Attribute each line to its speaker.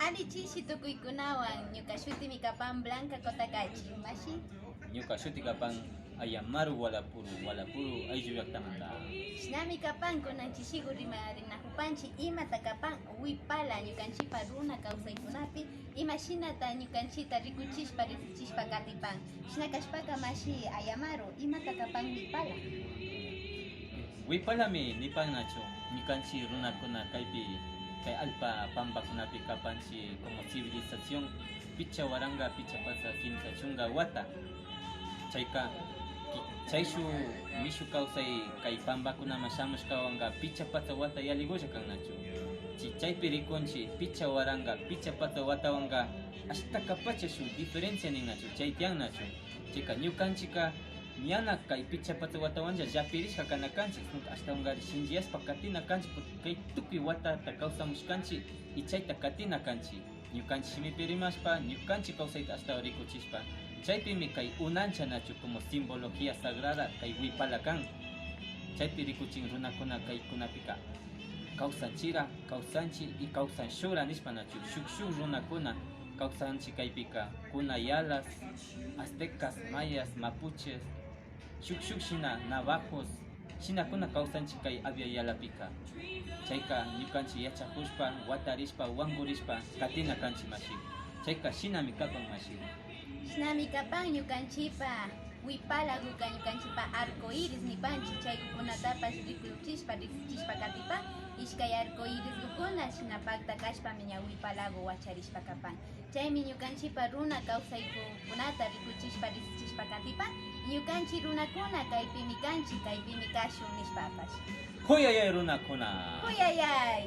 Speaker 1: Alichishi tukuykunawan ñuka shutimi kapan Blanca Kotakachi mashi
Speaker 2: ñuka shuti kapan Ayamaru Walapuru ayllu llaqtamanta.
Speaker 1: shinami kapan kunanchishiku rinahupanchi imata kapan wipala ñukanchipa runa kawsaykunapi imashinata ñukanchita rikuchishpa riqsichishpa katipan shina kashpaka mashi Ayamaru imata kapan
Speaker 2: Wipalami nipannachu ñukanchik runakuna kaypi kay alpa pampakunapi kapanchik como civilización picha waranga picha pasa kimsa chunga wata chayka chayshu mishu kawsay kay pampakunaman shamushkawanga picha pasa wata yaligulla kannachu chaypi rikunchik picha waranga picha pasa watawanga hasta kapacha shu diferencia ninnachu chay tiyannachu chayka ñukanchika ñana kay picha pasa watawanja llapirishka kana kanchik hasta ungari shinchiyashpa katina kanchik porque kay tukuy watata kawsamushkanchik y chayta katina kanchik ñukanchik shimipi rimashpa ñukanchik kawsayta hasta rikuchishpa chaypimi kay unanchannachu como simbología sagrada kay wipala kan chaypi rikuchin runakuna kaykunapika kawsanchira kawsanchik y kawsanshura nishpanachu shuk runakuna kawsanchik kaypika kunayalas aztecas mayas mapuches shuk shina navajos shinakuna kawsanchik kay aviayalapika chayka ñukanchik yachakushpa watarishpa wangurishpa katina kanchik mashi chayka shinami kapan mashi
Speaker 1: shinami kapan ñukanchipa wipalaguka ñukanchipa arcoiris nipanchi chaykunatapas rikuchishpa riqsichishpa katipan ishkay arcoirisgukuna shinapakta kashpami ña wipalagu wacharishpa kapan chaymi ñukanchipa runa kawsaykunata rikuchishpa riqsichishpa katipan ñukanchik runakuna kaypimi kanchik kaypimi kashun nishpapash
Speaker 2: kuyayay runakuna
Speaker 1: kuyayay